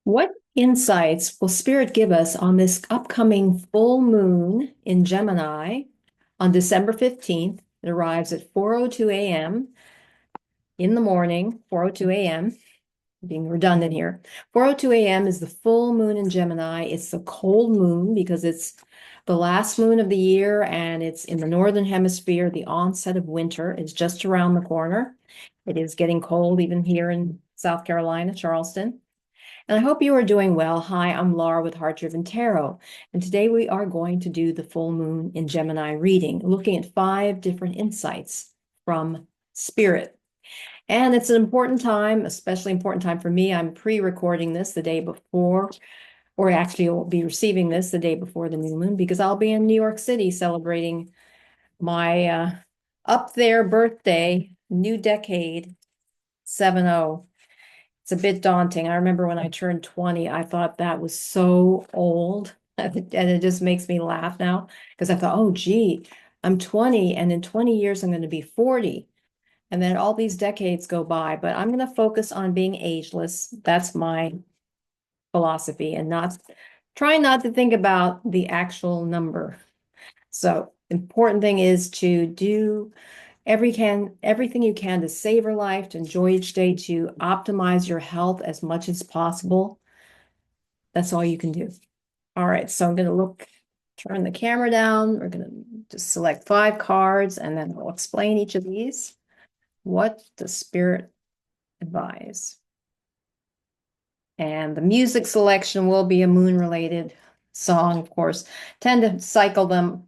What insights will Spirit give us on this upcoming full moon in Gemini on December 15th? It arrives at 4:02 a.m. in the morning, 4:02 a.m., being redundant here. 4:02 a.m. is the full moon in Gemini. It's the cold moon because it's the last moon of the year and it's in the northern hemisphere. The onset of winter is just around the corner. It is getting cold even here in South Carolina, Charleston. And I hope you are doing well. Hi, I'm Laura with Heart Driven Tarot. And today we are going to do the full moon in Gemini reading, looking at 5 different insights from Spirit. And it's an important time, especially important time for me. I'm pre-recording this the day before, or actually will be receiving this the day before the new moon because I'll be in New York City celebrating my up there birthday, new decade, 7-0. It's a bit daunting. I remember when I turned 20, I thought that was so old. And it just makes me laugh now because I thought, oh, gee, I'm 20 and in 20 years I'm going to be 40. And then all these decades go by, but I'm going to focus on being ageless. That's my philosophy and not try not to think about the actual number. So important thing is to do everything you can to savor life, to enjoy each day, to optimize your health as much as possible. That's all you can do. All right, so I'm going to turn the camera down. We're going to just select 5 cards and then we'll explain each of these. What does Spirit advise? And the music selection will be a moon-related song, of course. Tend to cycle them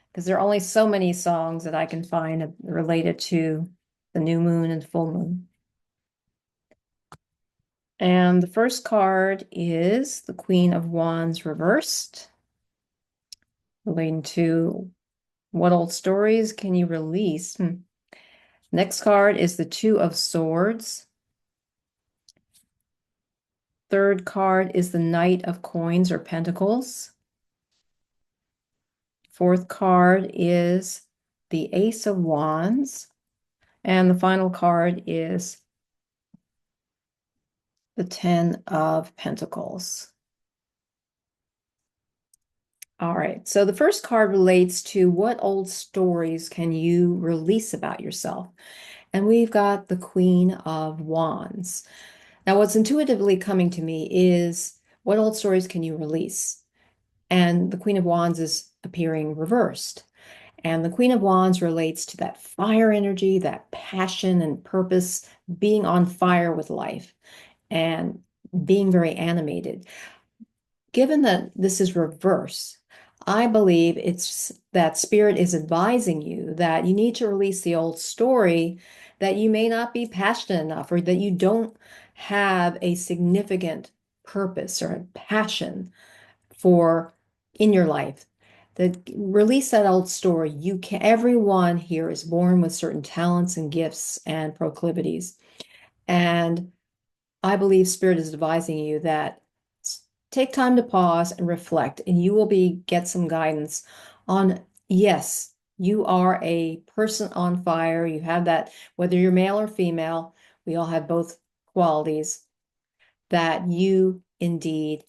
because there are only so many songs that I can find related to the new moon and full moon. And the first card is the Queen of Wands reversed, relating to what old stories can you release? Next card is the Two of Swords. Third card is the Knight of Coins or Pentacles. Fourth card is the Ace of Wands. And the final card is the Ten of Pentacles. All right, so the first card relates to what old stories can you release about yourself? And we've got the Queen of Wands. Now, what's intuitively coming to me is what old stories can you release? And the Queen of Wands is appearing reversed. And the Queen of Wands relates to that fire energy, that passion and purpose, being on fire with life and being very animated. Given that this is reverse, I believe it's that Spirit is advising you that you need to release the old story that you may not be passionate enough or that you don't have a significant purpose or a passion for in your life. That release that old story. Everyone here is born with certain talents and gifts and proclivities. And I believe Spirit is advising you that take time to pause and reflect, and you will get some guidance on, yes, you are a person on fire. You have that, whether you're male or female, we all have both qualities, that you indeed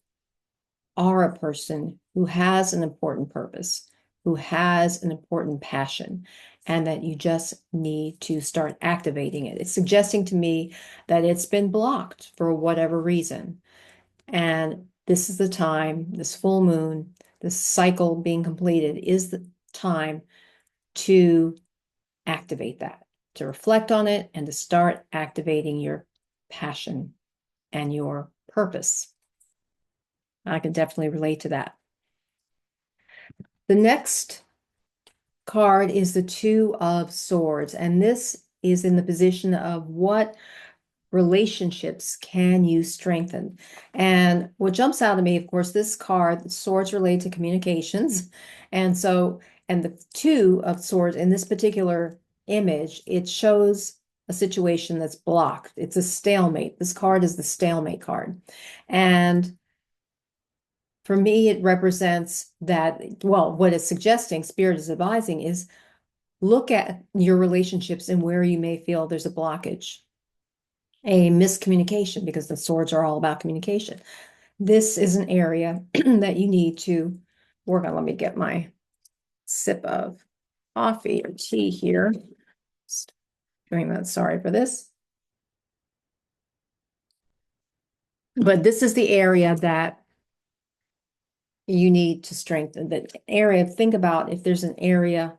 are a person who has an important purpose, who has an important passion, and that you just need to start activating it. It's suggesting to me that it's been blocked for whatever reason. And this is the time, this full moon, this cycle being completed is the time to activate that, to reflect on it, and to start activating your passion and your purpose. I can definitely relate to that. The next card is the Two of Swords, and this is in the position of what relationships can you strengthen? And what jumps out at me, of course, this card, the swords relate to communications. And so, and the Two of Swords in this particular image, it shows a situation that's blocked. It's a stalemate. This card is the stalemate card. And for me, it represents that, well, what it's suggesting, Spirit is advising, is look at your relationships and where you may feel there's a blockage, a miscommunication, because the swords are all about communication. This is an area that you need to work on. Let me get my sip of coffee or tea here. Just doing that. Sorry for this. But this is the area that you need to strengthen. The area, think about if there's an area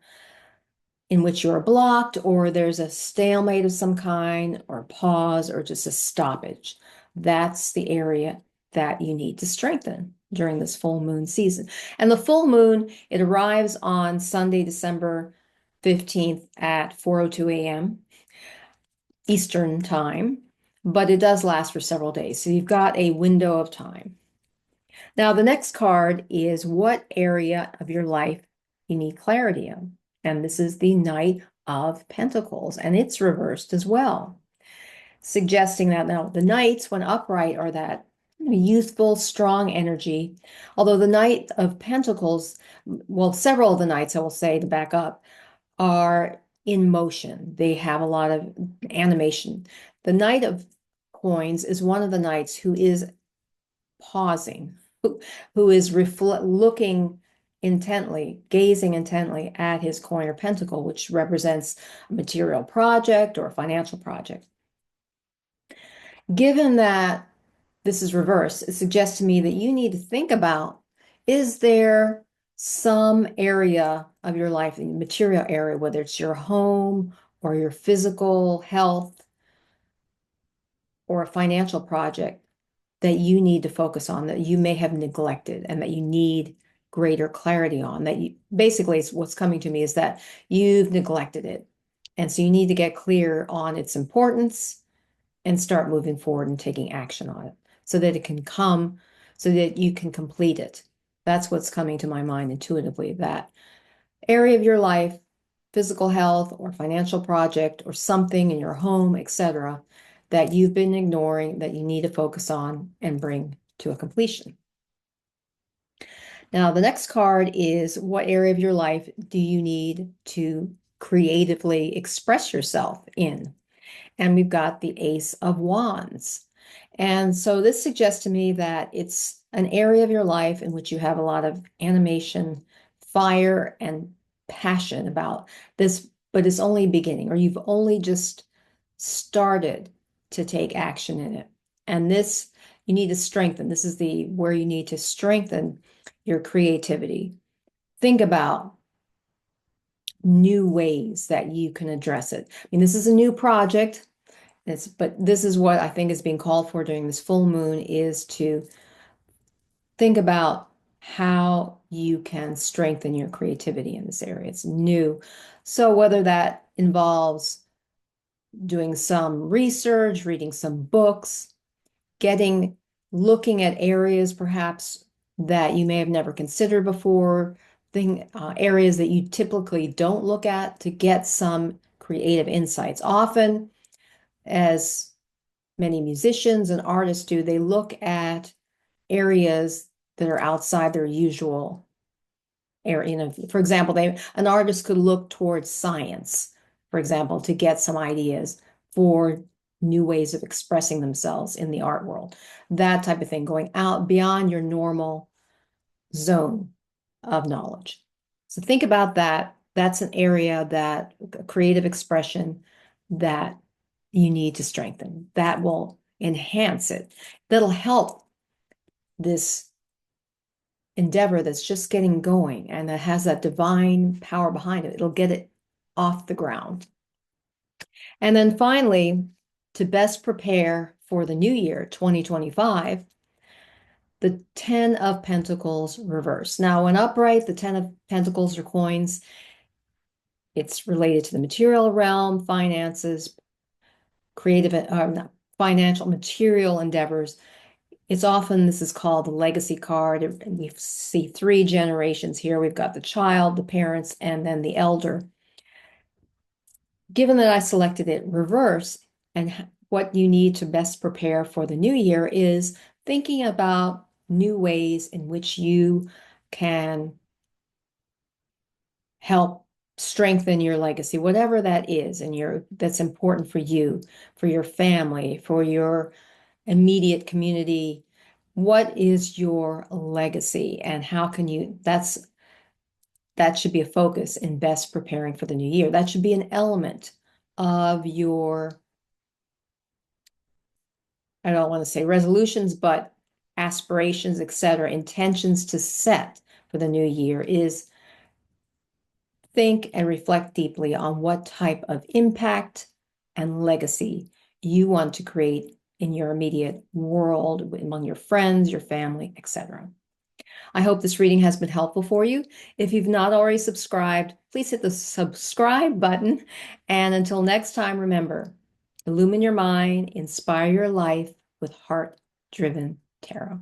in which you're blocked or there's a stalemate of some kind or a pause or just a stoppage. That's the area that you need to strengthen during this full moon season. And the full moon, it arrives on Sunday, December 15th at 4:02 a.m. Eastern time, but it does last for several days. So you've got a window of time. Now, the next card is what area of your life you need clarity in. And this is the Knight of Pentacles, and it's reversed as well, suggesting that now the Knights, when upright, are that youthful, strong energy. Although the Knight of Pentacles, well, several of the Knights, I will say to back up, are in motion. They have a lot of animation. The Knight of Coins is one of the Knights who is pausing, who is looking intently, gazing intently at his coin or pentacle, which represents a material project or a financial project. Given that this is reversed, it suggests to me that you need to think about, is there some area of your life, the material area, whether it's your home or your physical health or a financial project, that you need to focus on, that you may have neglected and that you need greater clarity on, that you basically what's coming to me is that you've neglected it. And so you need to get clear on its importance and start moving forward and taking action on it so that it can come, so that you can complete it. That's what's coming to my mind intuitively, that area of your life, physical health or financial project or something in your home, etc., that you've been ignoring, that you need to focus on and bring to a completion. Now, the next card is what area of your life do you need to creatively express yourself in? And we've got the Ace of Wands. And so this suggests to me that it's an area of your life in which you have a lot of animation, fire, and passion about this, but it's only beginning, or you've only just started to take action in it. And this you need to strengthen. This is the where you need to strengthen your creativity. Think about new ways that you can address it. I mean, this is a new project. But this is what I think is being called for during this full moon, is to think about how you can strengthen your creativity in this area. It's new. So whether that involves doing some research, reading some books, looking at areas perhaps that you may have never considered before, areas that you typically don't look at to get some creative insights. Often, as many musicians and artists do, they look at areas that are outside their usual area. For example, an artist could look towards science, for example, to get some ideas for new ways of expressing themselves in the art world. That type of thing, going out beyond your normal zone of knowledge. So think about that. That's an area, that creative expression, that you need to strengthen. That will enhance it. That'll help this endeavor that's just getting going and that has that divine power behind it. It'll get it off the ground. And then finally, to best prepare for the new year, 2025, the 10 of Pentacles reverse. Now, when upright, the 10 of Pentacles or coins, it's related to the material realm, finances, creative, financial, material endeavors. It's often, this is called the legacy card. And we see three generations here. We've got the child, the parents, and then the elder. Given that I selected it reverse, and what you need to best prepare for the new year is thinking about new ways in which you can help strengthen your legacy, whatever that is, and that's important for you, for your family, for your immediate community, What is your legacy and how can that should be a focus in best preparing for the new year. That should be an element of your, I don't want to say resolutions, but aspirations, etc., intentions to set for the new year is think and reflect deeply on what type of impact and legacy you want to create in your immediate world, among your friends, your family, etc. I hope this reading has been helpful for you. If you've not already subscribed, please hit the subscribe button. And until next time, remember, illumine your mind, inspire your life with heart-driven tarot.